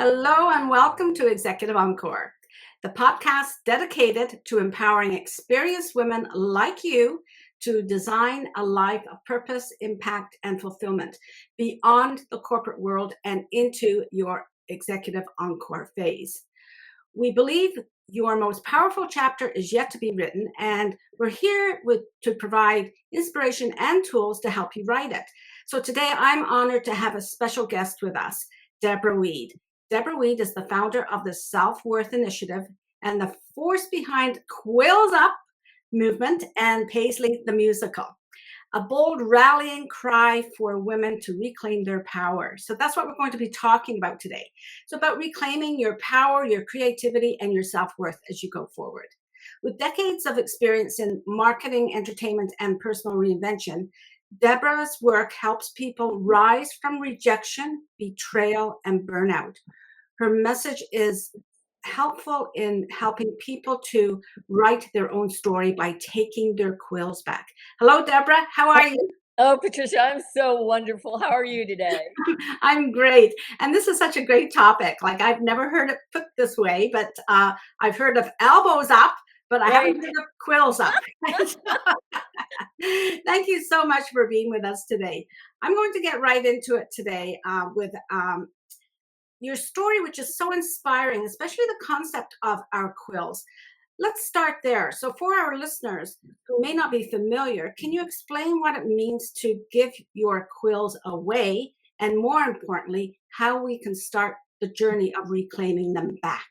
Hello and welcome to Executive Encore, the podcast dedicated to empowering experienced women like you to design a life of purpose, impact, and fulfillment beyond the corporate world and into your Executive Encore phase. We believe your most powerful chapter is yet to be written, and we're here to provide inspiration and tools to help you write it. So today I'm honored to have a special guest with us, Deborah Weed. Deborah Weed is the founder of the Self-Worth Initiative and the force behind Quills Up movement and Paisley the Musical, a bold rallying cry for women to reclaim their power. So that's what we're going to be talking about today. So about reclaiming your power, your creativity, and your self-worth as you go forward. With decades of experience in marketing, entertainment, and personal reinvention, Deborah's work helps people rise from rejection, betrayal, and burnout. Her message is helpful in helping people to write their own story by taking their quills back. Hello, Deborah. How are you? Oh, Patricia, I'm so wonderful. How are you today? I'm great. And this is such a great topic. Like, I've never heard it put this way, but I've heard of elbows up, but I haven't heard of quills up. Thank you so much for being with us today. I'm going to get right into it today with your story, which is so inspiring, especially the concept of our quills. Let's start there. So for our listeners who may not be familiar, can you explain what it means to give your quills away? And more importantly, how we can start the journey of reclaiming them back?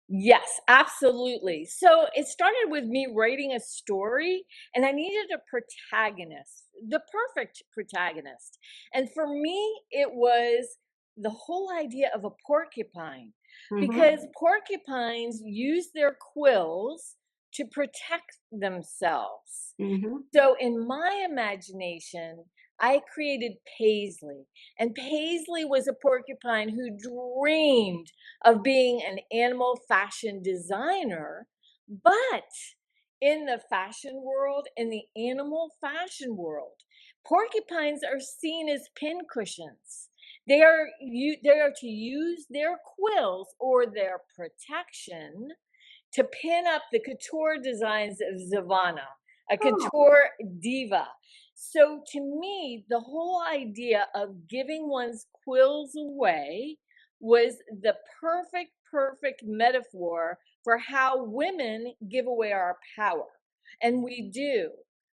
Yes, absolutely. So it started with me writing a story, and I needed a protagonist, the perfect protagonist. And for me, it was the whole idea of a porcupine, because porcupines use their quills to protect themselves. So in my imagination, I created Paisley, and Paisley was a porcupine who dreamed of being an animal fashion designer, but in the fashion world, in the animal fashion world, porcupines are seen as pincushions. They are to use their quills or their protection to pin up the couture designs of Zavana, a couture diva. So to me, the whole idea of giving one's quills away was the perfect metaphor for how women give away our power. And we do.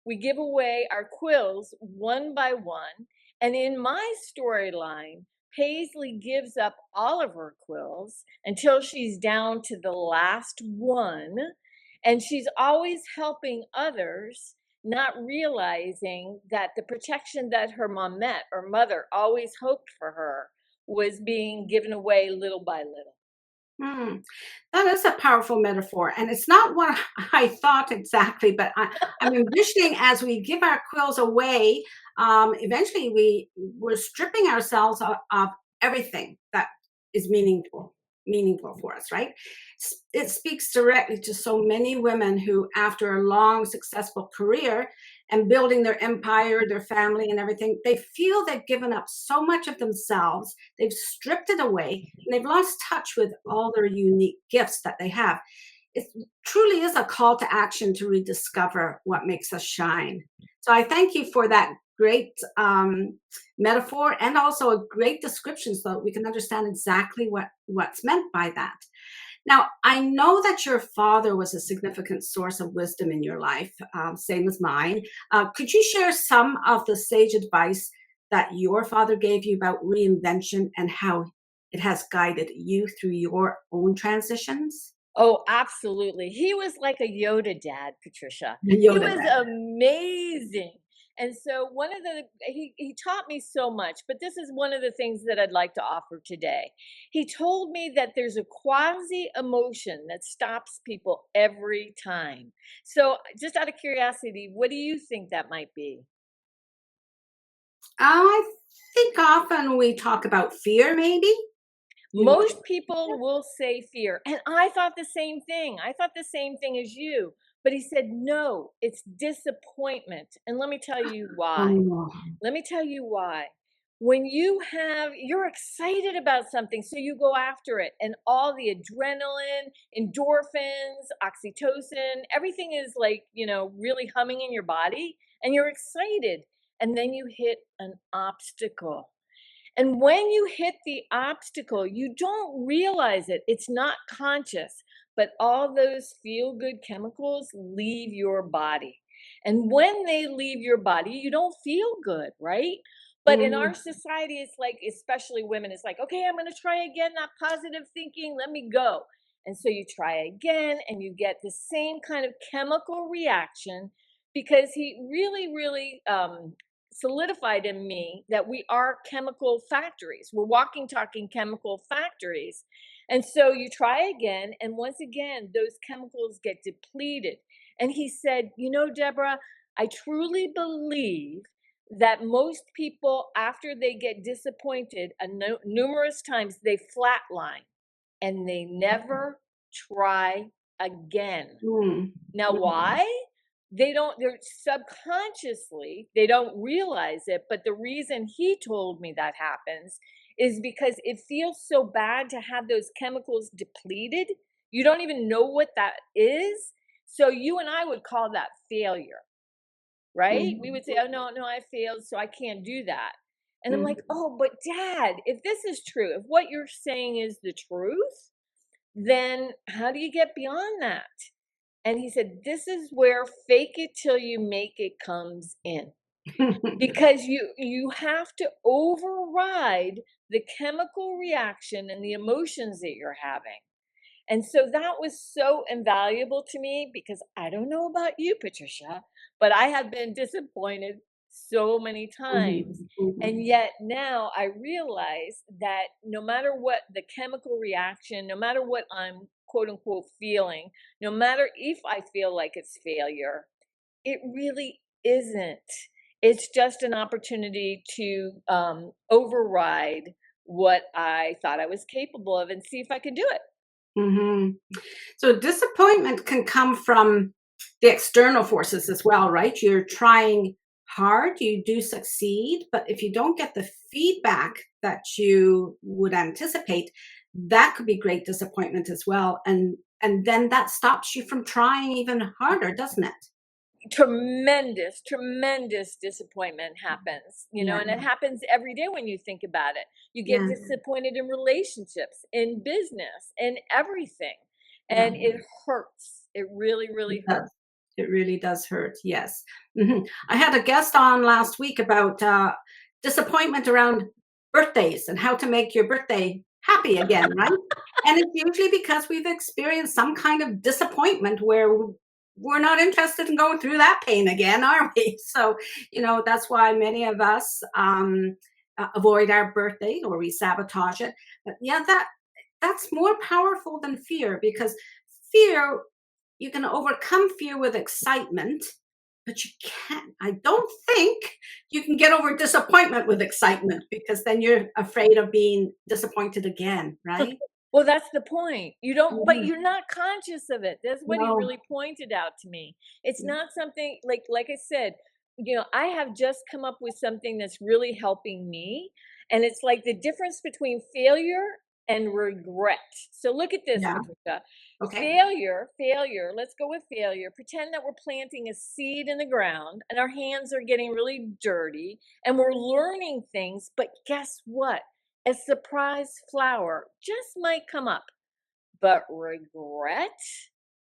We give away our quills one by one. And in my storyline, Paisley gives up all of her quills until she's down to the last one. And she's always helping others, not realizing that the protection that her momette or mother always hoped for her was being given away little by little. That is a powerful metaphor, and it's not what I thought exactly, but I'm envisioning as we give our quills away, eventually we're stripping ourselves of everything that is meaningful for us, right? It speaks directly to so many women who, after a long, successful career and building their empire, their family, and everything, they feel they've given up so much of themselves, they've stripped it away, and they've lost touch with all their unique gifts that they have. It truly is a call to action to rediscover what makes us shine. So I thank you for that great metaphor and also a great description so that we can understand exactly what's meant by that. Now, I know that your father was a significant source of wisdom in your life, same as mine. Could you share some of the sage advice that your father gave you about reinvention and how it has guided you through your own transitions? Oh, absolutely. He was like a Yoda dad, Patricia. He Yoda was dad. amazing. And so he taught me so much, but this is one of the things that I'd like to offer today. He told me that there's a quasi emotion that stops people every time. So just out of curiosity, what do you think that might be? I think often we talk about fear, maybe. Most people will say fear. And I thought the same thing. I thought the same thing as you. But he said, no, it's disappointment. And let me tell you why. Oh, Let me tell you why. when you're excited about something, so you go after it, and all the adrenaline, endorphins, oxytocin, everything is like, really humming in your body, and you're excited. And then you hit an obstacle. And when you hit the obstacle, you don't realize it. It's not conscious, but all those feel good chemicals leave your body. And when they leave your body, you don't feel good, right? But in our Mhm. society, it's like, especially women, it's like, okay, I'm going to try again, that positive thinking, let me go. And so you try again, and you get the same kind of chemical reaction because he really, really solidified in me that we are chemical factories. We're walking, talking chemical factories. And so you try again, and once again, those chemicals get depleted. And he said, Deborah, I truly believe that most people, after they get disappointed numerous times, they flatline and they never try again. Mm. Now, why? They're subconsciously, they don't realize it. But the reason he told me that happens is because it feels so bad to have those chemicals depleted. You don't even know what that is. So you and I would call that failure, right? We Mhm. would say, oh, no, no, I failed, so I can't do that. And I'm like, Mhm. oh, but Dad, if this is true, if what you're saying is the truth, then how do you get beyond that? And he said, this is where fake it till you make it comes in. Because you have to override the chemical reaction and the emotions that you're having. And so that was so invaluable to me because I don't know about you, Patricia, but I have been disappointed so many times. Mhm. Mhm. And yet now I realize that no matter what the chemical reaction, no matter what I'm quote unquote feeling, no matter if I feel like it's failure, it really isn't. It's just an opportunity to override what I thought I was capable of and see if I could do it. Mhm. So disappointment can come from the external forces as well, right? You're trying hard, you do succeed, but if you don't get the feedback that you would anticipate, that could be great disappointment as well. And then that stops you from trying even harder, doesn't it? Tremendous disappointment happens, Yeah. and it happens every day when you think about it. You get Yeah. disappointed in relationships, in business, in everything, Yeah. and it hurts. It really, It really hurts. does. It really does hurt. Yes. I had a guest on last week about disappointment around birthdays and how to make your birthday happy again, right? And it's usually because we've experienced some kind of disappointment where we're not interested in going through that pain again, are we? So, that's why many of us avoid our birthday or we sabotage it. But yeah, that's more powerful than fear because fear, you can overcome fear with excitement, but you can't, I don't think you can get over disappointment with excitement because then you're afraid of being disappointed again, right? Well, that's the point. You don't, but Mhm. you're not conscious of it. That's what he No. really pointed out to me. It's not something like I said, I have just come up with something that's really helping me. And it's like the difference between failure and regret. So look at this, Yeah. Patricia. Okay. Failure, let's go with failure. Pretend that we're planting a seed in the ground and our hands are getting really dirty and we're learning things, but guess what? A surprise flower just might come up, but regret,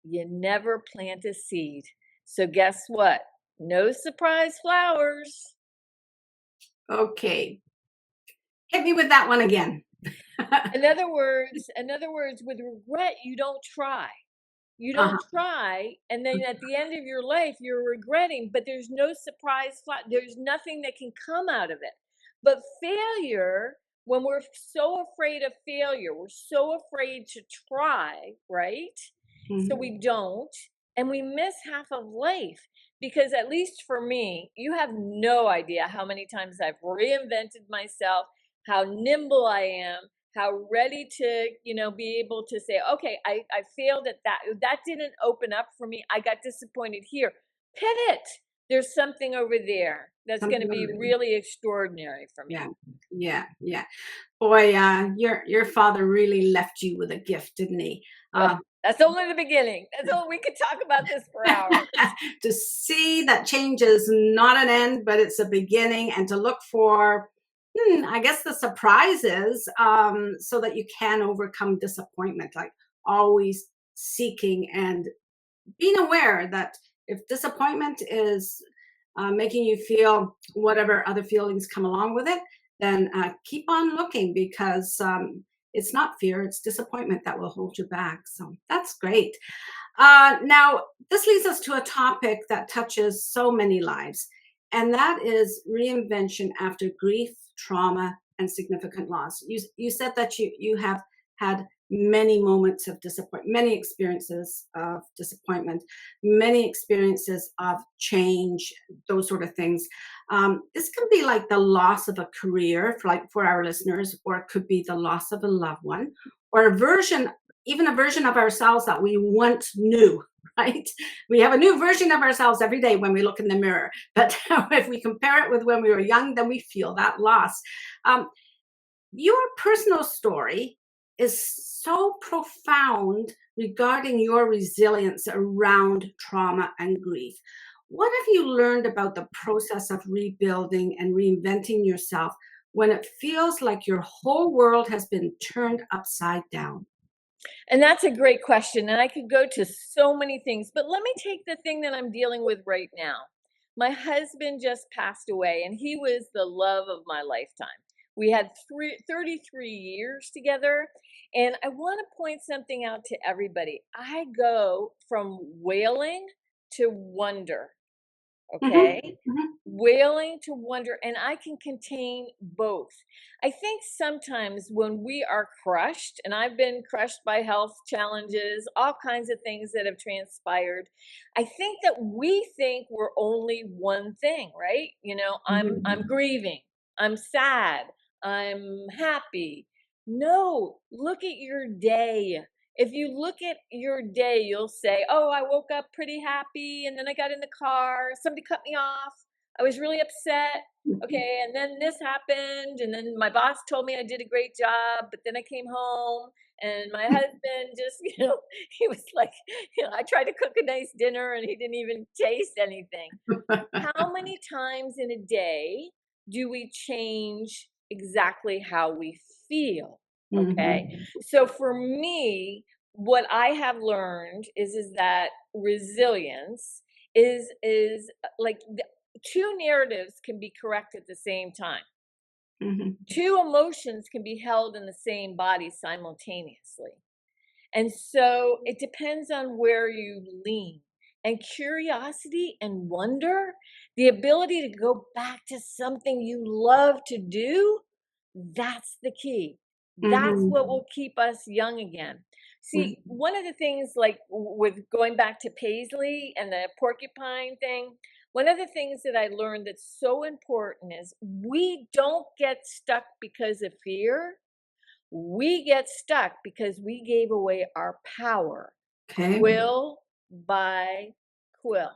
you never plant a seed. So guess what? No surprise flowers. Okay. Hit me with that one again. In other words, with regret, you don't try. You don't Uh-huh. try, and then at the end of your life, you're regretting, but there's no surprise there's nothing that can come out of it. But failure, when we're so afraid of failure, we're so afraid to try, right? So Mhm. we don't, and we miss half of life. Because at least for me, you have no idea how many times I've reinvented myself, how nimble I am, how ready to, be able to say, okay, I failed at that. That didn't open up for me. I got disappointed here. Pivot. There's something over there that's going to Something be over there. really extraordinary for Yeah, me. yeah. Boy, your father really left you with a gift, didn't he? Oh, Uh, that's only the beginning. That's all we could talk about this for hours. to see that change is not an end, but it's a beginning, and to look for, I guess, the surprises, so that you can overcome disappointment. Like always seeking and being aware that if disappointment is making you feel whatever other feelings come along with it, then keep on looking, because it's not fear, it's disappointment that will hold you back. So that's great. Now, this leads us to a topic that touches so many lives, and that is reinvention after grief, trauma, and significant loss. You said that you have had many moments of disappointment, many experiences of disappointment, many experiences of change, those sort of things. This can be like the loss of a career, for our listeners, or it could be the loss of a loved one, or even a version of ourselves that we once knew, right? We have a new version of ourselves every day when we look in the mirror. But if we compare it with when we were young, then we feel that loss. Um, your personal story is so profound regarding your resilience around trauma and grief. What have you learned about the process of rebuilding and reinventing yourself when it feels like your whole world has been turned upside down? And that's a great question. And I could go to so many things, but let me take the thing that I'm dealing with right now. My husband just passed away, and he was the love of my lifetime. We had 33 years together. And I want to point something out to everybody. I go from wailing to wonder. Mhm, Okay. mhm, Wailing to wonder, and I can contain both. I think sometimes when we are crushed, and I've been crushed by health challenges, all kinds of things that have transpired, I think that we think we're only one thing, right? I'm mhm, grieving, I'm sad, I'm happy. No, look at your day. If you look at your day, you'll say, "Oh, I woke up pretty happy, and then I got in the car, somebody cut me off, I was really upset. mhm. Okay, and then this happened, and then my boss told me I did a great job, but then I came home and my husband just, he was like, I tried to cook a nice dinner and he didn't even taste anything." How many times in a day do we change exactly how we feel? Okay. Mhm, So for me, what I have learned is that resilience is like two narratives can be correct at the same time. mhm, Two emotions can be held in the same body simultaneously. And so it depends on where you lean. And curiosity and wonder, the ability to go back to something you love to do, that's the key. That's mhm, what will keep us young again. See, mhm, one of the things, like with going back to Paisley and the porcupine thing, one of the things that I learned that's so important is we don't get stuck because of fear, we get stuck because we gave away our power, okay. quill by quill.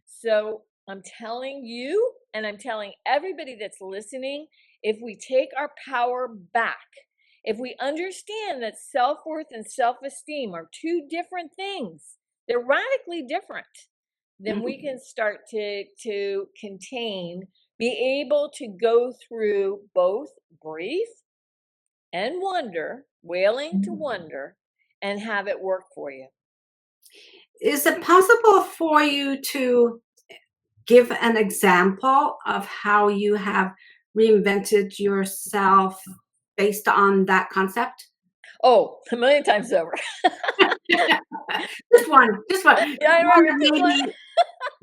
So I'm telling you, and I'm telling everybody that's listening, if we take our power back, if we understand that self worth and self esteem are two different things, they're radically different, then we Mhm, can start to contain, be able to go through both grief and wonder, wailing to mhm. wonder, and have it work for you. Is it possible for you to give an example of how you have reinvented yourself based on that concept? Oh, a million times over. Just one Yeah, I remember that just one.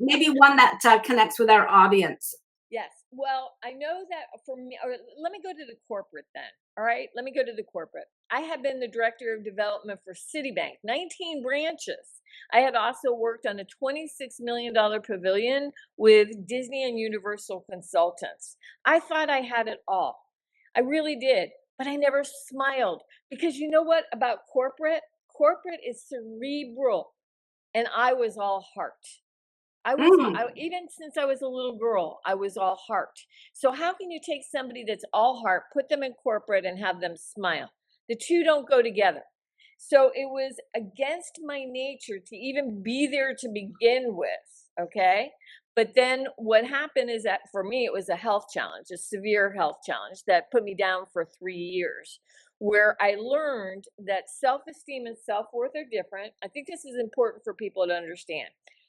maybe one that connects with our audience. Yes. Well, I know that for me, or let me go to the corporate then. All right. Let me go to the corporate. I have been the director of development for Citibank, 19 branches. I had also worked on a $26 million pavilion with Disney and Universal Consultants. I thought I had it all. I really did. But I never smiled because you know what about corporate? Corporate is cerebral, and I was all heart. Even since I was a little girl, I was all heart. So how can you take somebody that's all heart, put them in corporate and have them smile? The two don't go together. So it was against my nature to even be there to begin with. Okay. But then what happened is that for me, it was a health challenge, a severe health challenge that put me down for 3 years, where I learned that self esteem and self worth are different. I think this is important for people to understand.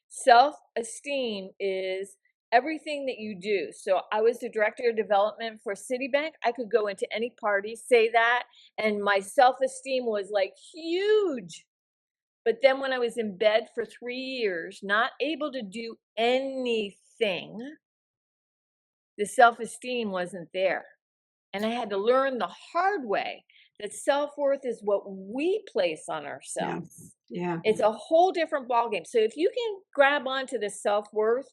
Self esteem is everything that you do. So I was the director of development for Citibank. I could go into any party, say that, and my self esteem was like huge. But then when I was in bed for 3 years, not able to do anything, the self esteem wasn't there. And I had to learn the hard way that self worth is what we place on Yeah. ourselves. Yeah. It's a whole different ballgame. So if you can grab onto the self worth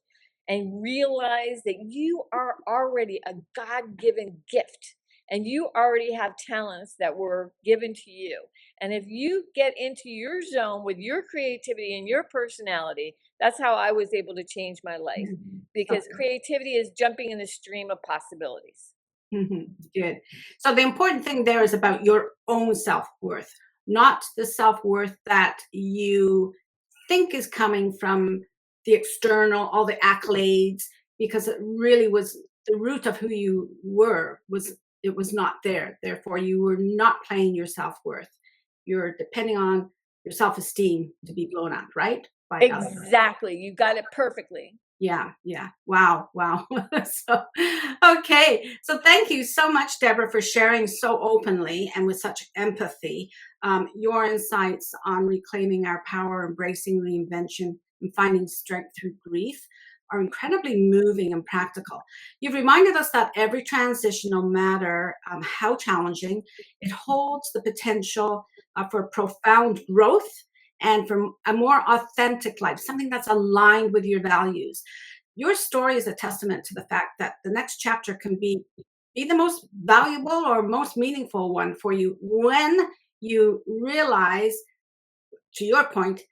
and realize that you are already a God given gift and you already have talents that were given to you. And if you get into your zone with your creativity and your personality, that's how I was able to change my life, because Okay. creativity is jumping in the stream of possibilities. Good. So the important thing there is about your own self-worth, not the self-worth that you think is coming from the external, all the accolades, because it really was the root of who you were was it was not there. Therefore, you were not playing your self-worth. You're depending on your self-esteem to be blown up, right? By others. Exactly. You got it perfectly. Yeah, yeah. Wow, wow. So, okay. So, thank you so much, Deborah, for sharing so openly and with such empathy your insights on reclaiming our power, embracing reinvention, and finding strength through grief are incredibly moving and practical. You've reminded us that every transition, no matter how challenging, it holds the potential for profound growth and for a more authentic life, something that's aligned with your values. Your story is a testament to the fact that the next chapter can be the most valuable or most meaningful one for you when you realize, to your point,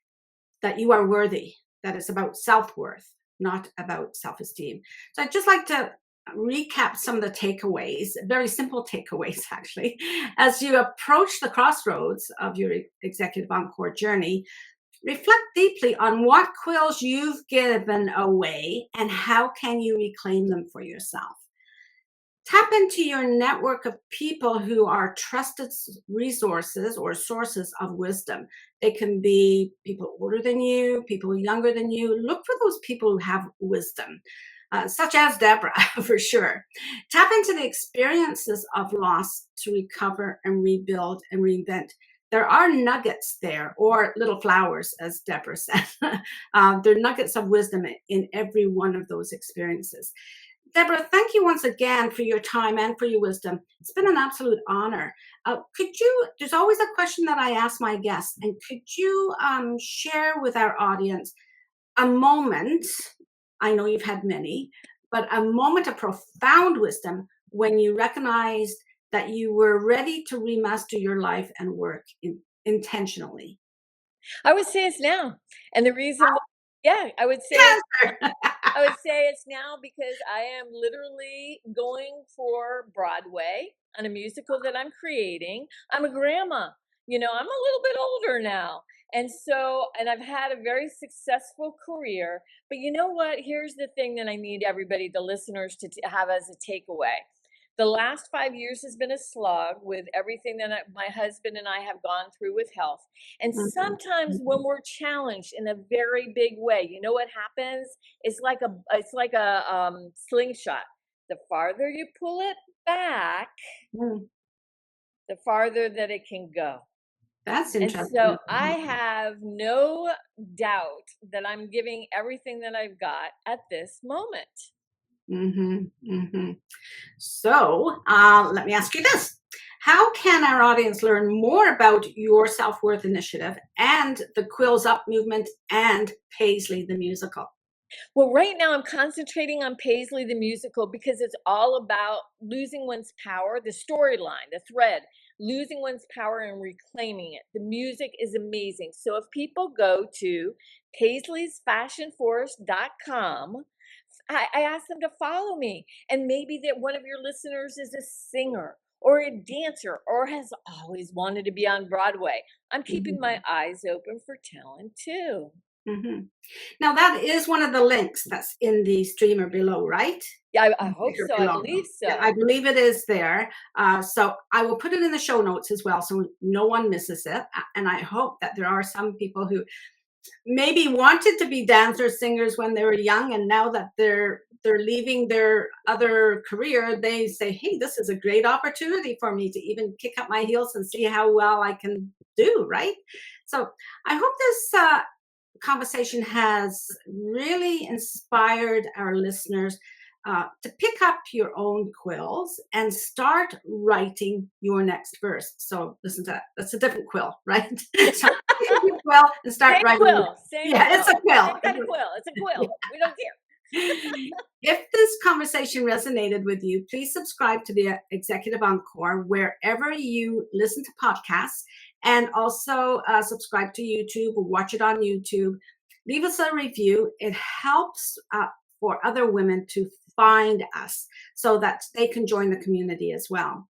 that you are worthy, that it's about self-worth, not about self-esteem. So I'd just like to recap some of the takeaways, very simple takeaways actually, as you approach the crossroads of your executive encore journey. Reflect deeply on what quills you've given away and how can you reclaim them for yourself. Tap into your network of people who are trusted resources or sources of wisdom. They can be people older than you, people younger than you. Look for those people who have wisdom, such as Deborah, for sure. Tap into the experiences of loss to recover and rebuild and reinvent. There are nuggets there, or little flowers, as Deborah said. There are nuggets of wisdom in every one of those experiences. Deborah, thank you once again for your time and for your wisdom. It's been an absolute honor. There's always a question that I ask my guests, and could you share with our audience a moment? I know you've had many, but a moment of profound wisdom when you recognized that you were ready to remaster your life and work intentionally. I would say it's now. And the reason why, yeah, Yes. I would say it's now because I am literally going for Broadway on a musical that I'm creating. I'm a grandma, I'm a little bit older now. And I've had a very successful career. But you know what? Here's the thing that I need everybody, the listeners, to have as a takeaway. The last 5 years has been a slog with everything that my husband and I have gone through with health. And Mhm, sometimes when mhm. we're challenged in a very big way, you know what happens? It's like a slingshot. The farther you pull it back, Mm, the farther that it can go. that's And so interesting. I have no doubt that I'm giving everything that I've got at this moment. Hmm, hmm. So let me ask you this. How can our audience learn more about your self worth initiative and the Quills Up movement and Paisley the musical? Well, right now I'm concentrating on Paisley the musical because it's all about losing one's power, the storyline, the thread. losing one's power and reclaiming it. The music is amazing. So if people go to paisleysfashionforce.com, I ask them to follow me. And maybe that one of your listeners is a singer or a dancer or has always wanted to be on Broadway. I'm keeping my eyes open for talent too. Mhm. Now that is one of the links that's in the streamer below, right? Yeah, I hope Sticker so. I below. believe Yeah, I so. believe it is there. So I will put it in the show notes as well, so no one misses it. And I hope that there are some people who maybe wanted to be dancers, singers when they were young, and now that they're leaving their other career, they say, "Hey, this is a great opportunity for me to even kick up my heels and see how well I can do." Right? So I hope this conversation has really inspired our listeners to pick up your own quills and start writing your next verse. So listen to that. That's a different quill, right? So pick up your quill and start Same writing. quill, same Yeah, it's a quill, quill. same kind of quill. It's a quill. We don't care. If this conversation resonated with you, please subscribe to the Executive Encore wherever you listen to podcasts, and also subscribe to YouTube or watch it on YouTube. Leave us a review. It helps for other women to find us so that they can join the community as well.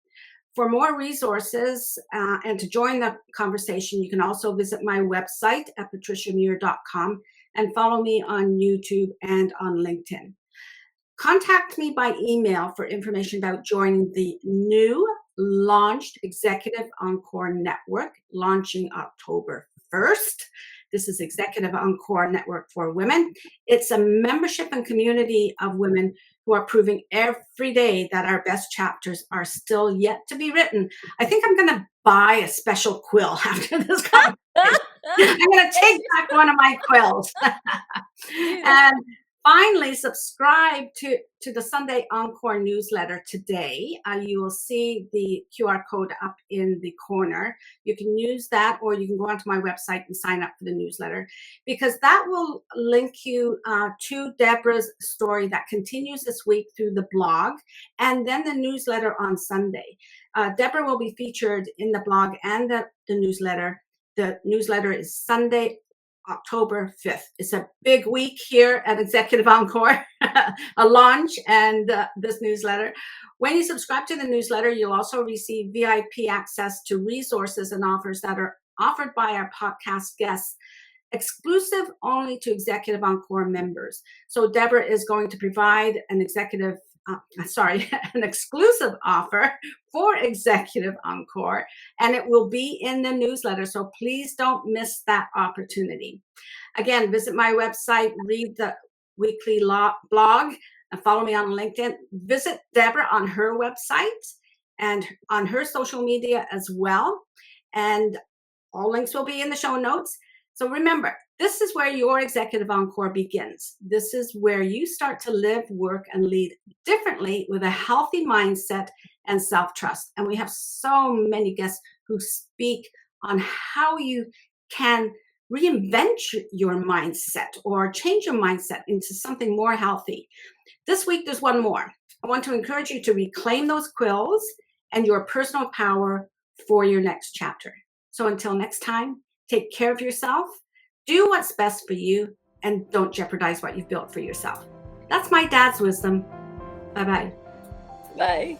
For more resources and to join the conversation, you can also visit my website at patriciamuir.com and follow me on YouTube and on LinkedIn. Contact me by email for information about joining the new launched Executive Encore Network, launching October 1st. This is Executive Encore Network for Women. It's a membership and community of women who are proving every day that our best chapters are still yet to be written. I think I'm going to buy a special quill after this conversation. I'm going to take back one of my quills. And finally, subscribe to the Sunday Encore newsletter today. You will see the QR code up in the corner. You can use that, or you can go onto my website and sign up for the newsletter, because that will link you to Deborah's story that continues this week through the blog, and then the newsletter on Sunday. Deborah will be featured in the blog and the newsletter. The newsletter is Sunday, October 5th. It's a big week here at Executive Encore, a launch and this newsletter. When you subscribe to the newsletter, you'll also receive VIP access to resources and offers that are offered by our podcast guests, exclusive only to Executive Encore members. So Deborah is going to provide an an exclusive offer for Executive Encore, and it will be in the newsletter. So please don't miss that opportunity. Again, visit my website, read the weekly blog, and follow me on LinkedIn. Visit Deborah on her website and on her social media as well. And all links will be in the show notes. So remember, this is where your Executive Encore begins. This is where you start to live, work, and lead differently with a healthy mindset and self-trust. And we have so many guests who speak on how you can reinvent your mindset or change your mindset into something more healthy. This week, there's one more. I want to encourage you to reclaim those quills and your personal power for your next chapter. So until next time, take care of yourself, do what's best for you, and don't jeopardize what you've built for yourself. That's my dad's wisdom. Bye-bye. Bye.